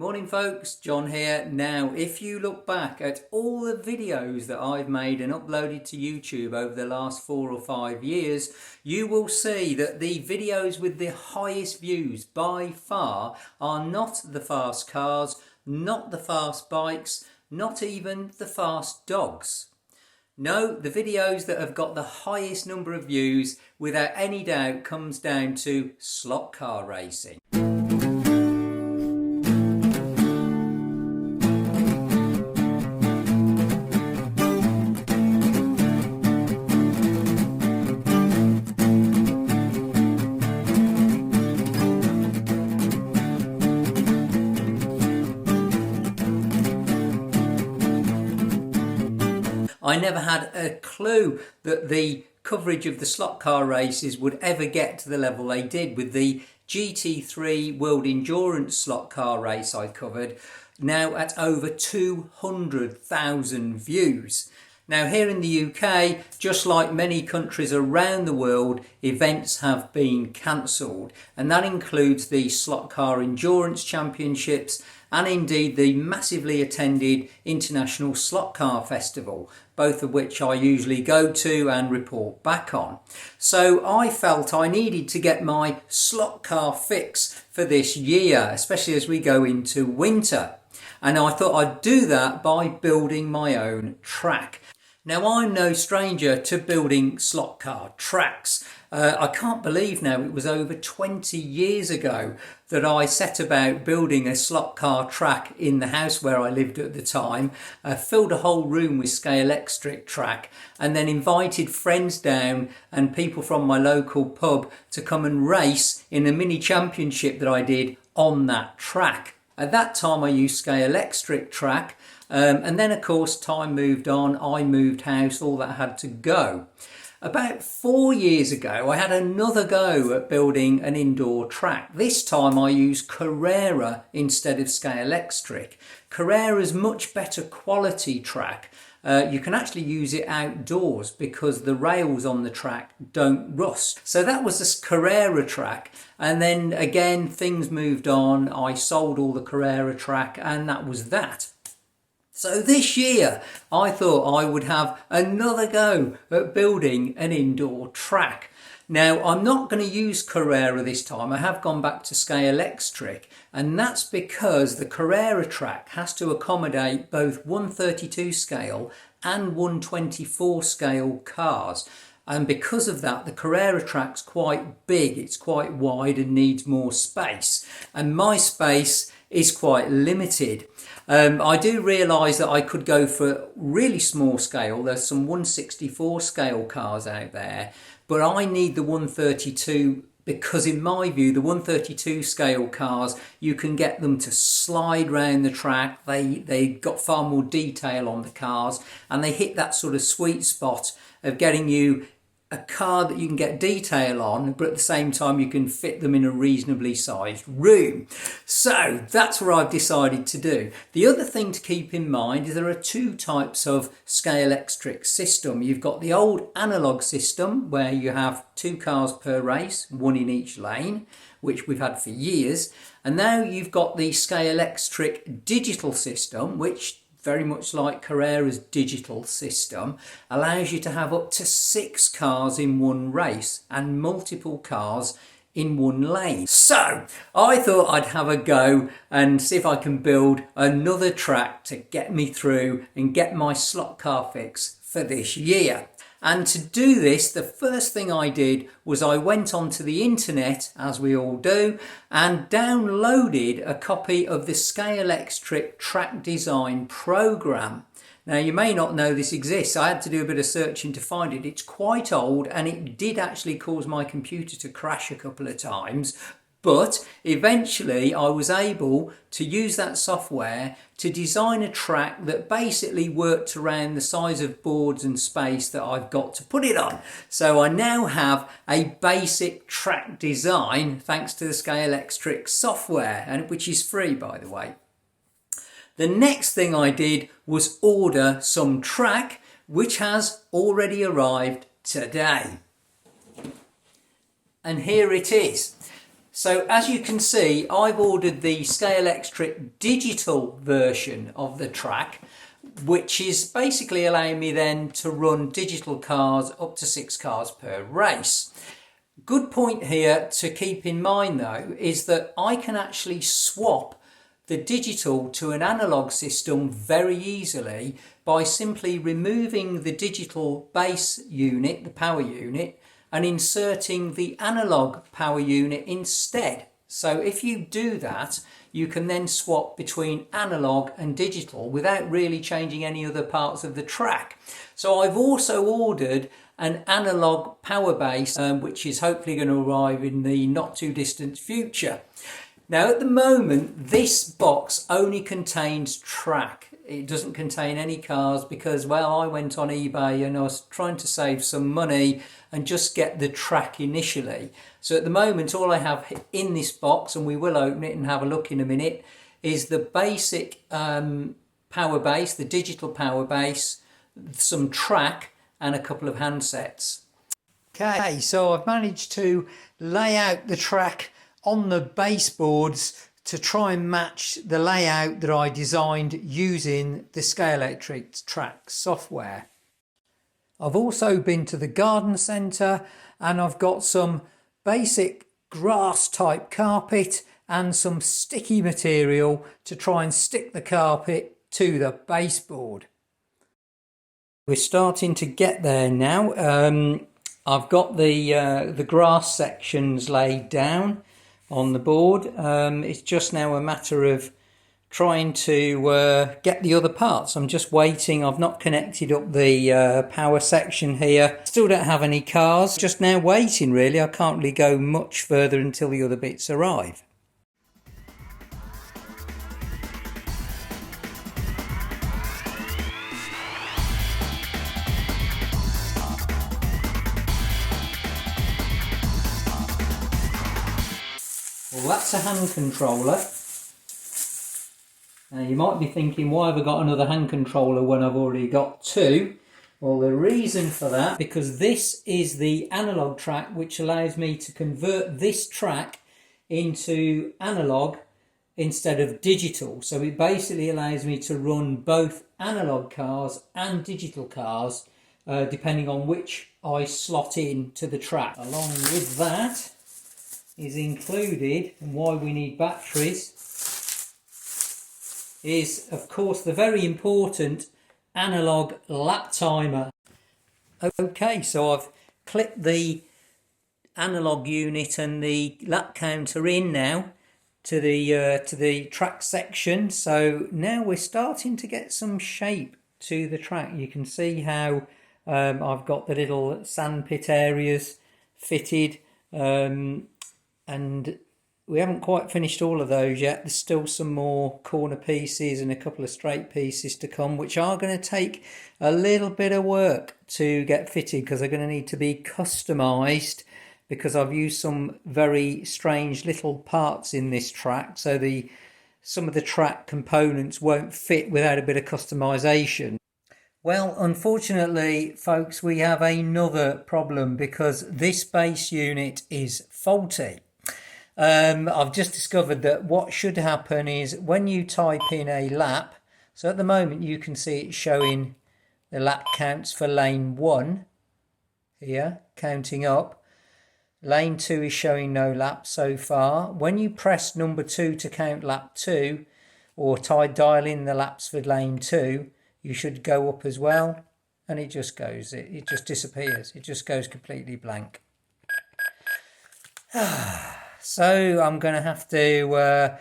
Morning folks, John here. Now if you look back at all the videos that I've made and uploaded to YouTube over the last 4 or 5 years, you will see that the videos with the highest views by far are not the fast cars, not the fast bikes, not even the fast dogs. No, the videos that have got the highest number of views without any doubt comes down to slot car racing. I never had a clue that the coverage of the slot car races would ever get to the level they did with the GT3 World Endurance slot car race I covered, now at over 200,000 views. Now here in the UK, just like many countries around the world, events have been cancelled, and that includes the Slot Car Endurance Championships and indeed the massively attended International Slot Car Festival, both of which I usually go to and report back on. So I felt I needed to get my slot car fix for this year, especially as we go into winter. And I thought I'd do that by building my own track. Now I'm no stranger to building slot car tracks. I can't believe now it was over 20 years ago that I set about building a slot car track in the house where I lived at the time, filled a whole room with Scalextric track, and then invited friends down and people from my local pub to come and race in a mini championship that I did on that track. At that time I used Scalextric track, and then of course time moved on, I moved house, all that had to go. About 4 years ago I had another go at building an indoor track. This time I used Carrera instead of Scalextric. Carrera's much better quality track. You can actually use it outdoors because the rails on the track don't rust. So that was this Carrera track, and then again things moved on. I sold all the Carrera track and that was that. So this year I thought I would have another go at building an indoor track. Now I'm not going to use Carrera this time. I have gone back to Scalextric, and that's because the Carrera track has to accommodate both 132 scale and 124 scale cars. And because of that, the Carrera track's quite big, it's quite wide and needs more space. And my space is quite limited. I do realise that I could go for really small scale. There's some 164 scale cars out there, but I need the 132 because in my view, the 132 scale cars, you can get them to slide round the track. They got far more detail on the cars, and they hit that sort of sweet spot of getting you a car that you can get detail on, but at the same time you can fit them in a reasonably sized room. So that's what I've decided to do. The other thing to keep in mind is there are two types of Scalextric system. You've got the old analog system where you have 2 cars per race, 1 in each lane, which we've had for years. And now you've got the Scalextric digital system, which very much like Carrera's digital system, allows you to have up to 6 cars in one race and multiple cars in one lane. So I thought I'd have a go and see if I can build another track to get me through and get my slot car fix for this year. And to do this, the first thing I did was I went onto the internet, as we all do, and downloaded a copy of the Scalextric track design program. Now you may not know this exists. I had to do a bit of searching to find it. It's quite old and it did actually cause my computer to crash a couple of times. But eventually I was able to use that software to design a track that basically worked around the size of boards and space that I've got to put it on. So I now have a basic track design thanks to the Scalextric software, and which is free, by the way. The next thing I did was order some track, which has already arrived today. And here it is. So as you can see, I've ordered the Scalextric digital version of the track, which is basically allowing me then to run digital cars up to 6 cars per race. Good point here to keep in mind though is that I can actually swap the digital to an analog system very easily by simply removing the digital base unit, the power unit, and inserting the analog power unit instead. So if you do that, you can then swap between analog and digital without really changing any other parts of the track. So I've also ordered an analog power base, which is hopefully going to arrive in the not too distant future. Now at the moment, this box only contains track. It doesn't contain any cars because, well, I went on eBay and I was trying to save some money and just get the track initially. So at the moment, all I have in this box, and we will open it and have a look in a minute, is the basic power base, the digital power base, some track and a couple of handsets. Okay, so I've managed to lay out the track on the baseboards to try and match the layout that I designed using the Scalextric track software. I've also been to the garden centre and I've got some basic grass type carpet and some sticky material to try and stick the carpet to the baseboard. We're starting to get there now. I've got the grass sections laid down on the board. It's just now a matter of trying to get the other parts. I'm just waiting. I've not connected up the power section here. Still don't have any cars. Just now waiting really. I can't really go much further until the other bits arrive. Well, that's a hand controller. Now you might be thinking, why have I got another hand controller when I've already got 2? Well, the reason for that, because this is the analog track, which allows me to convert this track into analog instead of digital. So it basically allows me to run both analog cars and digital cars, depending on which I slot in to the track. Along with that is included, and why we need batteries, is of course the very important analog lap timer. Okay, so I've clipped the analog unit and the lap counter in now to the track section. So now we're starting to get some shape to the track. You can see how I've got the little sandpit areas fitted, and we haven't quite finished all of those yet. There's still some more corner pieces and a couple of straight pieces to come, which are going to take a little bit of work to get fitted because they're going to need to be customised, because I've used some very strange little parts in this track. So some of the track components won't fit without a bit of customisation. Well, unfortunately, folks, we have another problem because this base unit is faulty. I've just discovered that what should happen is when you type in a lap, so at the moment you can see it showing the lap counts for lane 1 here, counting up. Lane 2 is showing no laps so far. When you press number 2 to count lap 2, or dial in the laps for lane 2, you should go up as well, and it just goes, it just disappears. It just goes completely blank. So I'm going to have to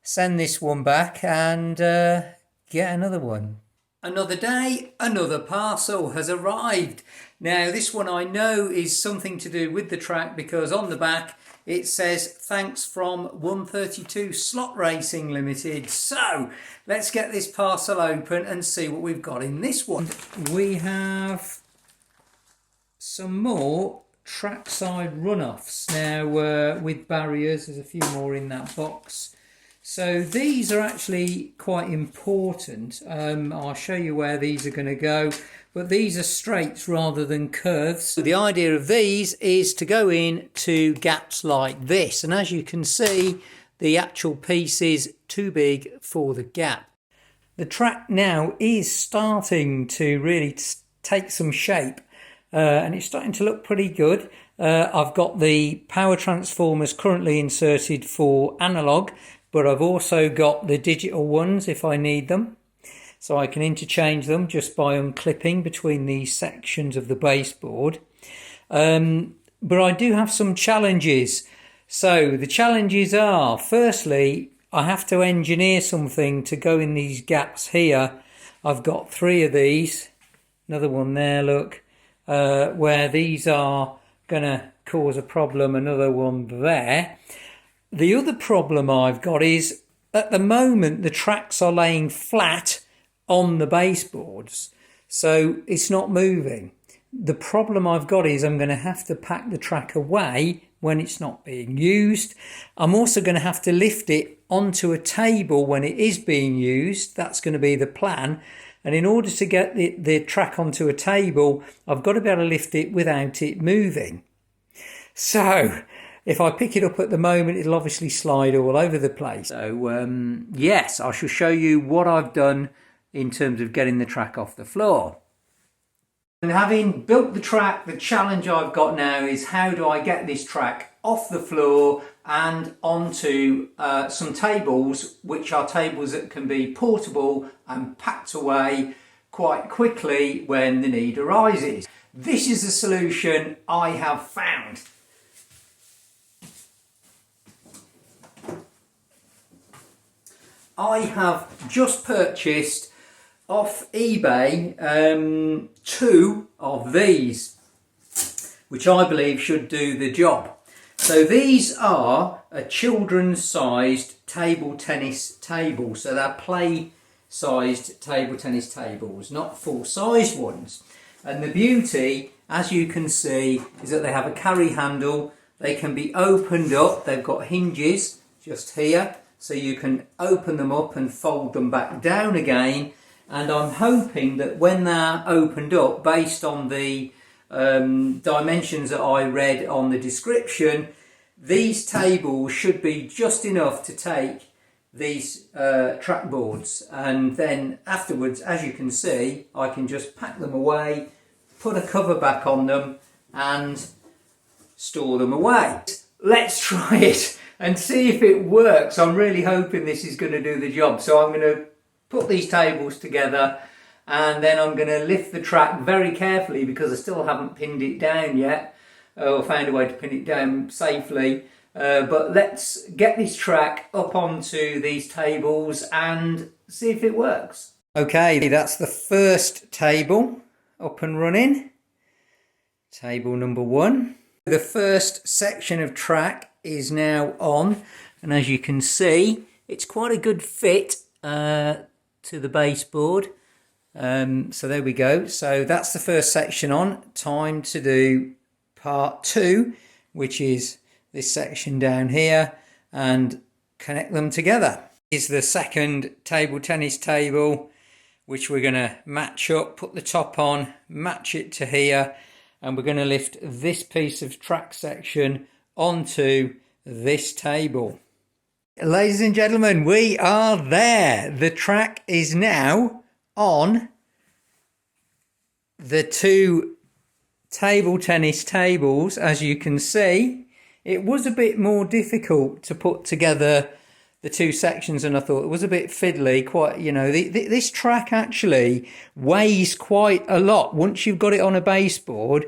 send this one back and get another one. Another day, another parcel has arrived. Now this one I know is something to do with the track, because on the back it says thanks from 132 Slot Racing Limited. So let's get this parcel open and see what we've got in this one. We have some more trackside runoffs. Now with barriers, there's a few more in that box. So these are actually quite important. I'll show you where these are going to go, but these are straights rather than curves. So the idea of these is to go in to gaps like this, and as you can see, the actual piece is too big for the gap. The track now is starting to really take some shape, and it's starting to look pretty good. I've got the power transformers currently inserted for analog, but I've also got the digital ones if I need them. So I can interchange them just by unclipping between these sections of the baseboard. But I do have some challenges. So the challenges are, firstly, I have to engineer something to go in these gaps here. I've got 3 of these, another one there, look, where these are going to cause a problem, another one there. The other problem I've got is, at the moment, the tracks are laying flat on the baseboards, so it's not moving. The problem I've got is I'm going to have to pack the track away when it's not being used. I'm also going to have to lift it onto a table when it is being used. That's going to be the plan. And in order to get the track onto a table, I've got to be able to lift it without it moving. So if I pick it up at the moment, it'll obviously slide all over the place. So yes, I shall show you what I've done in terms of getting the track off the floor. And having built the track, the challenge I've got now is how do I get this track off the floor and onto some tables, which are tables that can be portable and packed away quite quickly when the need arises. This is the solution I have found. I have just purchased off eBay 2 of these, which I believe should do the job. So these are a children's sized table tennis table, so they're play sized table tennis tables, not full sized ones. And the beauty, as you can see, is that they have a carry handle. They can be opened up. They've got hinges just here, so you can open them up and fold them back down again. And I'm hoping that when they're opened up, based on the dimensions that I read on the description, these tables should be just enough to take these track boards. And then afterwards, as you can see, I can just pack them away, put a cover back on them and store them away. Let's try it and see if it works. I'm really hoping this is going to do the job. So I'm going to put these tables together and then I'm going to lift the track very carefully because I still haven't pinned it down yet or found a way to pin it down safely. But let's get this track up onto these tables and see if it works. Okay, that's the first table up and running. Table number 1. The first section of track is now on, and as you can see, it's quite a good fit to the baseboard. So there we go. So that's the first section on. Time to do part 2, which is this section down here, and connect them together. Is the second table tennis table, which we're going to match up, put the top on, match it to here, and we're going to lift this piece of track section onto this table. Ladies and gentlemen, we are there. The track is now on the 2 table tennis tables. As you can see, it was a bit more difficult to put together the 2 sections, and I thought it was a bit fiddly. Quite, you know, this track actually weighs quite a lot. Once you've got it on a baseboard,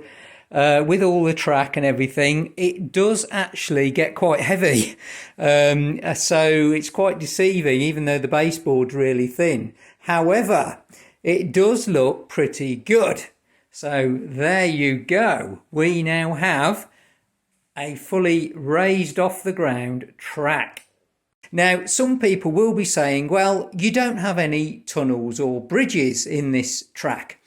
with all the track and everything, it does actually get quite heavy. So it's quite deceiving, even though the baseboard's really thin. However, it does look pretty good. So there you go. We now have a fully raised off the ground track. Now, some people will be saying, well, you don't have any tunnels or bridges in this track.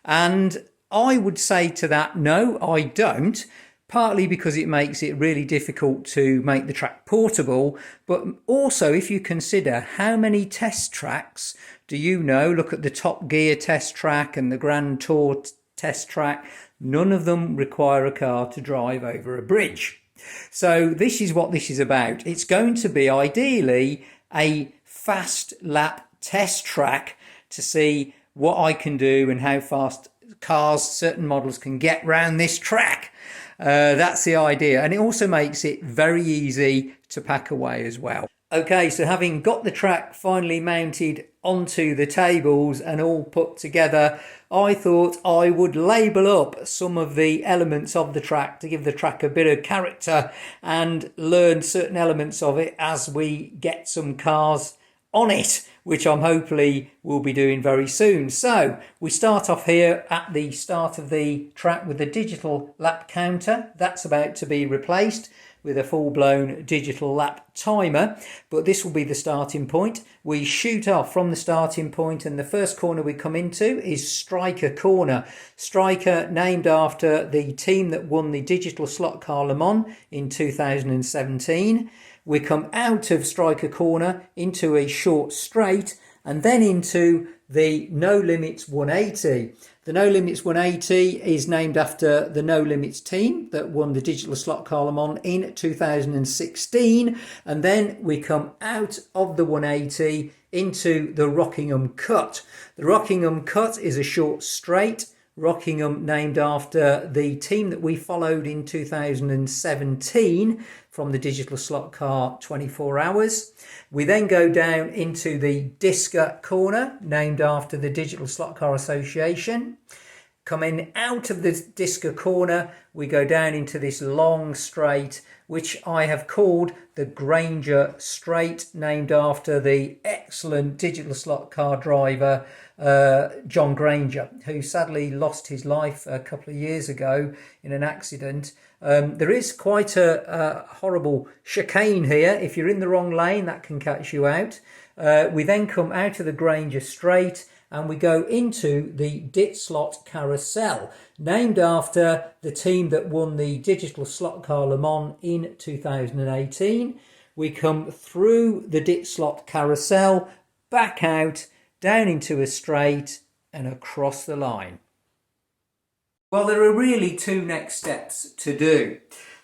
And I would say to that, no, I don't. partly because it makes it really difficult to make the track portable, but also if you consider how many test tracks do you know, look at the Top Gear test track and the Grand Tour test track, none of them require a car to drive over a bridge. So this is what this is about. It's going to be ideally a fast lap test track to see what I can do and how fast cars, certain models, can get round this track. That's the idea, and it also makes it very easy to pack away as well. Okay, so having got the track finally mounted onto the tables and all put together, I thought I would label up some of the elements of the track to give the track a bit of character and learn certain elements of it as we get some cars on it, which I'm hopefully will be doing very soon. So we start off here at the start of the track with the digital lap counter. That's about to be replaced with a full-blown digital lap timer, but this will be the starting point. We shoot off from the starting point, and the first corner we come into is Striker Corner. Striker, named after the team that won the digital slot car Le Mans in 2017. We come out of Striker Corner into a short straight and then into the No Limits 180. The No Limits 180 is named after the No Limits team that won the digital slot car Le Mans in 2016. And then we come out of the 180 into the Rockingham Cut. The Rockingham Cut is a short straight. Rockingham named after the team that we followed in 2017 from the digital slot car 24 Hours. We then go down into the Disca Corner, named after the Digital Slot Car Association. Coming out of the Disca Corner, we go down into this long straight, which I have called the Granger Straight, named after the excellent digital slot car driver John Granger, who sadly lost his life a couple of years ago in an accident. There is quite a horrible chicane here. If you're in the wrong lane, that can catch you out. We then come out of the Granger Straight and we go into the Dit Slot Carousel, named after the team that won the digital slot car Le Mans in 2018. We come through the Dit Slot Carousel, back out, down into a straight and across the line. Well, there are really two next steps to do.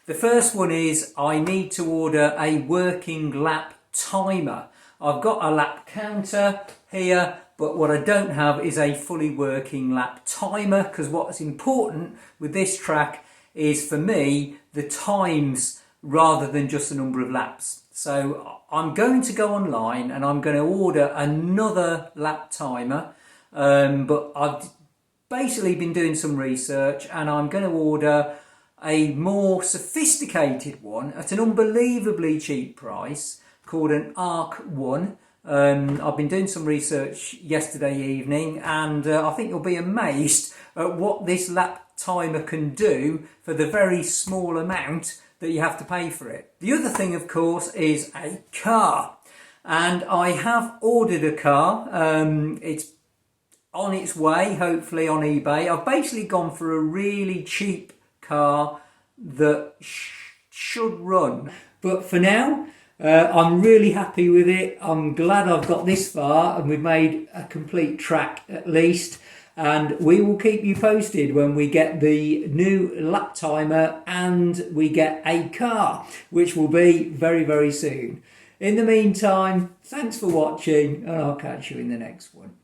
The first one is I need to order a working lap timer. I've got a lap counter here, but what I don't have is a fully working lap timer, because what's important with this track is, for me, the times rather than just the number of laps. So I'm going to go online and I'm going to order another lap timer, but I've basically been doing some research and I'm going to order a more sophisticated one at an unbelievably cheap price called an Arc 1. I've been doing some research yesterday evening, and I think you'll be amazed at what this lap timer can do for the very small amount that you have to pay for it. The other thing, of course, is a car, and I have ordered a car. It's on its way, hopefully, on eBay. I've basically gone for a really cheap car that should run, but for now I'm really happy with it. I'm glad I've got this far and we've made a complete track at least, and we will keep you posted when we get the new lap timer and we get a car, which will be very, very soon. In the meantime, thanks for watching and I'll catch you in the next one.